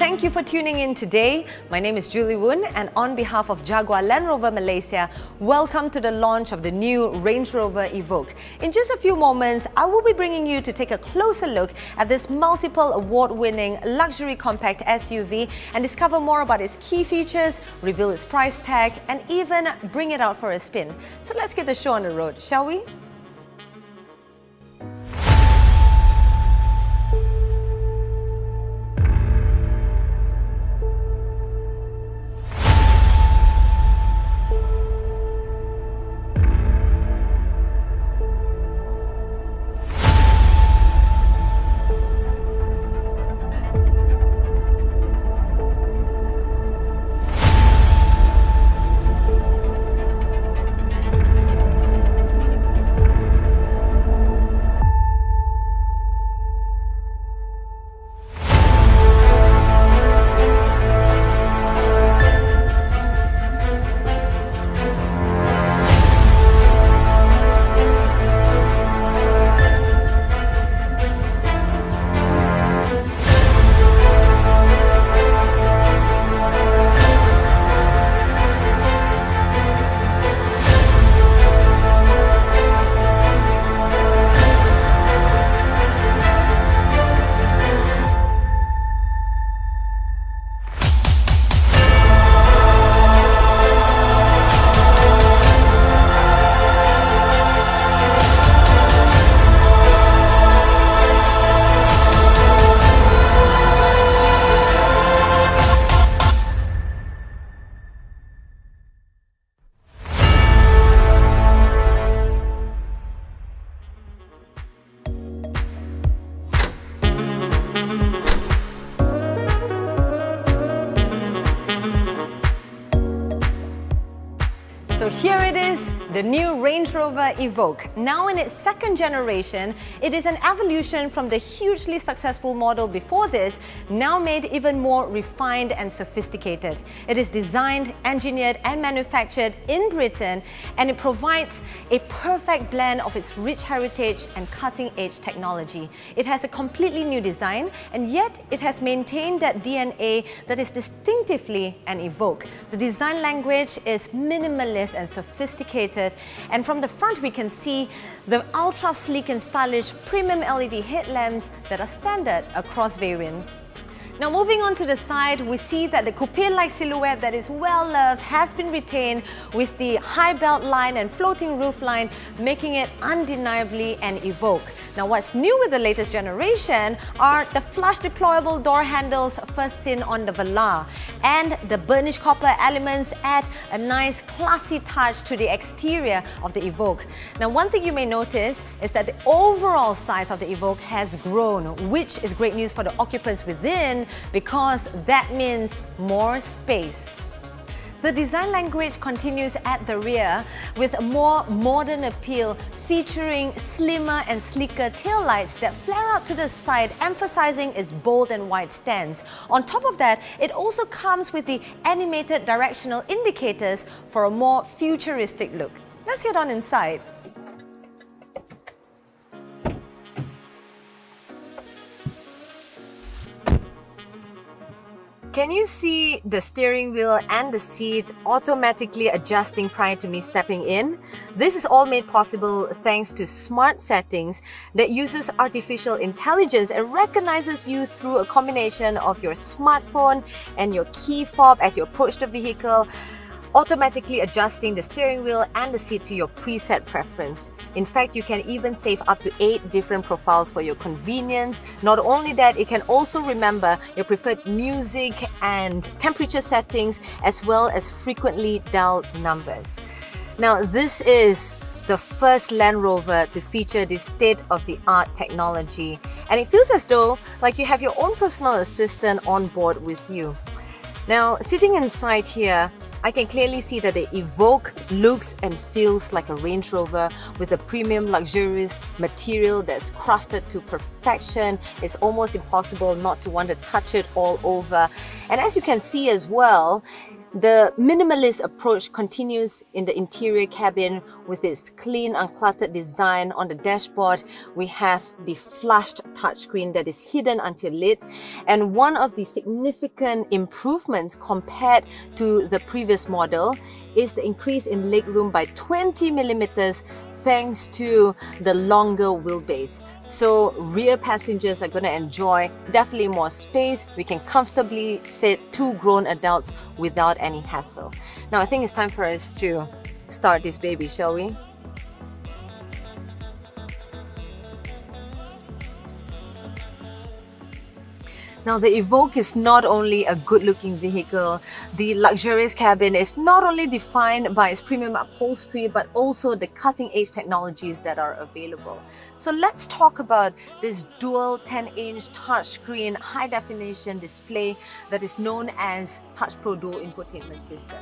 Thank you for tuning in today. My name is Julie Woon, and on behalf of Jaguar Land Rover Malaysia, welcome to the launch of the new Range Rover Evoque. In just a few moments, I will be bringing you to take a closer look at this multiple award-winning luxury compact SUV and discover more about its key features, reveal its price tag, and even bring it out for a spin. So let's get the show on the road, shall we? So here it is, the new Range Rover Evoque. Now in its second generation, it is an evolution from the hugely successful model before this, now made even more refined and sophisticated. It is designed, engineered and manufactured in Britain, and it provides a perfect blend of its rich heritage and cutting-edge technology. It has a completely new design, and yet it has maintained that DNA that is distinctively an Evoque. The design language is minimalist and sophisticated, and from the front we can see the ultra sleek and stylish premium LED headlamps that are standard across variants. Now moving on to the side, we see that the coupe-like silhouette that is well loved has been retained with the high belt line and floating roof line, making it undeniably an Evoque. Now what's new with the latest generation are the flush deployable door handles first seen on the Velar, and the burnished copper elements add a nice classy touch to the exterior of the Evoque. Now one thing you may notice is that the overall size of the Evoque has grown, which is great news for the occupants within, because that means more space. The design language continues at the rear with a more modern appeal, featuring slimmer and sleeker taillights that flare up to the side, emphasizing its bold and wide stance. On top of that, it also comes with the animated directional indicators for a more futuristic look. Let's head on inside. Can you see the steering wheel and the seat automatically adjusting prior to me stepping in? This is all made possible thanks to smart settings that uses artificial intelligence and recognizes you through a combination of your smartphone and your key fob as you approach the vehicle, automatically adjusting the steering wheel and the seat to your preset preference. In fact, you can even save up to 8 different profiles for your convenience. Not only that, it can also remember your preferred music and temperature settings, as well as frequently dialed numbers. Now, this is the first Land Rover to feature this state-of-the-art technology, and it feels as though like you have your own personal assistant on board with you. Now, sitting inside here, I can clearly see that the Evoque looks and feels like a Range Rover with a premium luxurious material that's crafted to perfection. It's almost impossible not to want to touch it all over. And as you can see as well, The minimalist approach continues in the interior cabin with its clean, uncluttered design. On the dashboard, we have the flushed touchscreen that is hidden until lit. And one of the significant improvements compared to the previous model is the increase in legroom by 20 millimeters thanks to the longer wheelbase. So rear passengers are going to enjoy definitely more space. We can comfortably fit 2 grown adults without any hassle. Now I think it's time for us to start this baby, shall we? Now the Evoque is not only a good-looking vehicle, the luxurious cabin is not only defined by its premium upholstery but also the cutting-edge technologies that are available. So let's talk about this dual 10-inch touchscreen high-definition display that is known as Touch Pro Dual Infotainment System.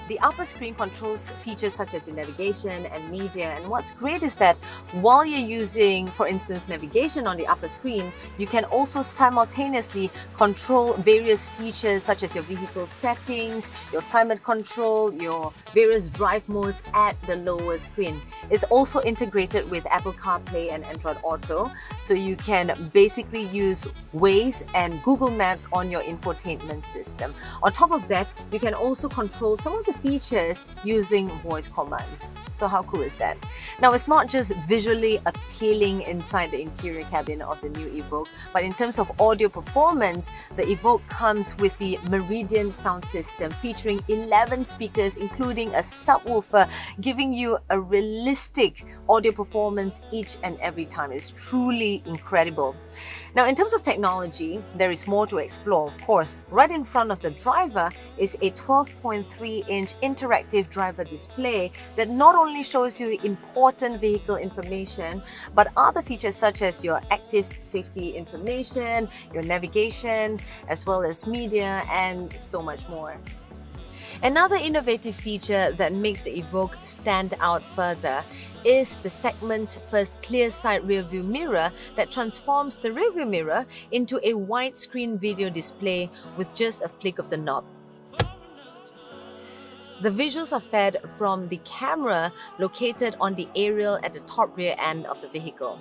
The upper screen controls features such as your navigation and media, and what's great is that while you're using, for instance, navigation on the upper screen, you can also simultaneously control various features such as your vehicle settings, your climate control, your various drive modes at the lower screen. It's also integrated with Apple CarPlay and Android Auto, so you can basically use Waze and Google Maps on your infotainment system. On top of that, you can also control some of the features using voice commands. So how cool is that? Now it's not just visually appealing inside the interior cabin of the new Evoque, but in terms of audio performance, the Evoque comes with the Meridian sound system featuring 11 speakers including a subwoofer, giving you a realistic audio performance each and every time. It's truly incredible. Now, in terms of technology, there is more to explore, of course. Right in front of the driver is a 12.3-inch interactive driver display that not only shows you important vehicle information, but other features such as your active safety information, your navigation, as well as media, and so much more. Another innovative feature that makes the Evoque stand out further is the segment's first clear side rear view mirror that transforms the rear view mirror into a widescreen video display with just a flick of the knob. The visuals are fed from the camera located on the aerial at the top rear end of the vehicle.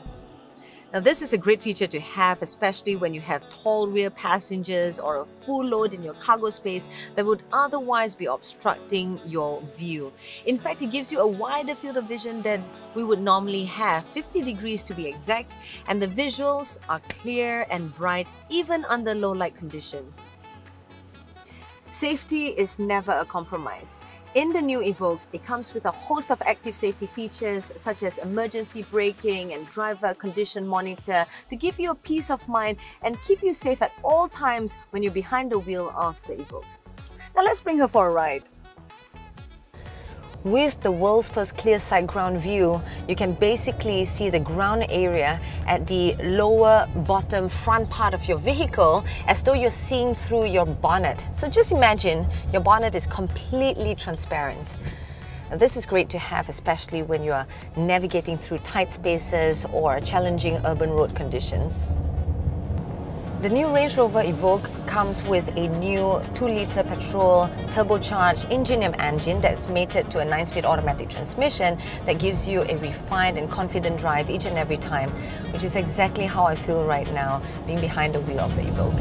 Now this is a great feature to have, especially when you have tall rear passengers or a full load in your cargo space that would otherwise be obstructing your view. In fact, it gives you a wider field of vision than we would normally have, 50 degrees to be exact, and the visuals are clear and bright even under low light conditions. Safety is never a compromise. In the new Evoque, it comes with a host of active safety features such as emergency braking and driver condition monitor to give you a peace of mind and keep you safe at all times when you're behind the wheel of the Evoque. Now let's bring her for a ride. With the world's first clear side ground view, you can basically see the ground area at the lower bottom front part of your vehicle as though you're seeing through your bonnet. So just imagine your bonnet is completely transparent. Now, this is great to have, especially when you are navigating through tight spaces or challenging urban road conditions. The new Range Rover Evoque comes with a new 2-litre petrol turbocharged Ingenium engine that's mated to a 9-speed automatic transmission that gives you a refined and confident drive each and every time, which is exactly how I feel right now being behind the wheel of the Evoque.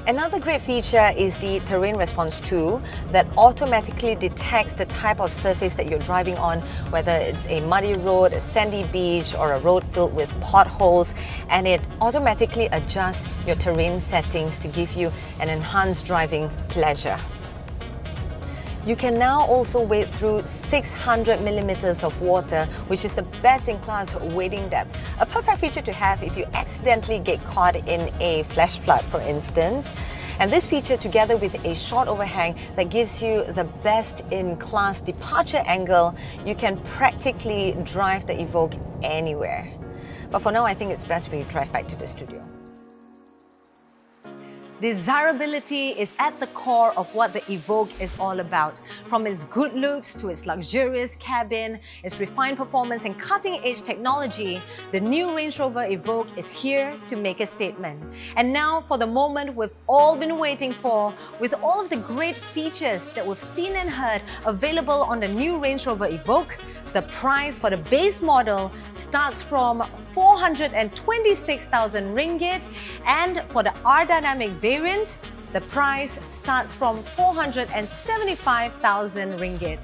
Another great feature is the Terrain Response 2 that automatically detects the type of surface that you're driving on, whether it's a muddy road, a sandy beach, or a road filled with potholes, and it automatically adjusts your terrain settings to give you an enhanced driving pleasure. You can now also wade through 600 millimeters of water, which is the best-in-class wading depth. A perfect feature to have if you accidentally get caught in a flash flood, for instance. And this feature, together with a short overhang that gives you the best-in-class departure angle, you can practically drive the Evoque anywhere. But for now, I think it's best we drive back to the studio. Desirability is at the core of what the Evoque is all about. From its good looks to its luxurious cabin, its refined performance and cutting-edge technology, the new Range Rover Evoque is here to make a statement. And now for the moment we've all been waiting for, with all of the great features that we've seen and heard available on the new Range Rover Evoque, the price for the base model starts from 426,000 ringgit, and for the R-Dynamic variant, the price starts from 475,000 ringgit.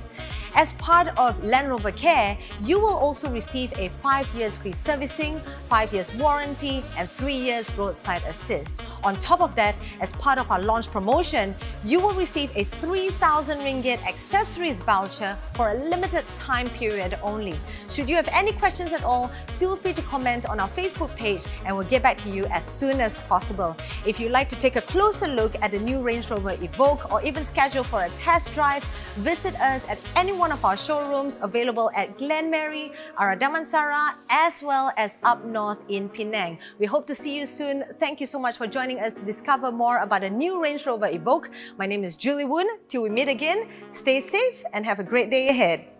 As part of Land Rover Care, you will also receive a 5 years free servicing, 5 years warranty, and 3 years roadside assist. On top of that, as part of our launch promotion, you will receive a 3,000 ringgit accessories voucher for a limited time period only. Should you have any questions at all, feel free to comment on our Facebook page and we'll get back to you as soon as possible. If you'd like to take a closer look at the new Range Rover Evoque or even schedule for a test drive, visit us at any one of our showrooms available at Glenmary, Damansara, as well as up north in Penang. We hope to see you soon. Thank you so much for joining us to discover more about the new Range Rover Evoque. My name is Julie Woon. Till we meet again, stay safe and have a great day ahead.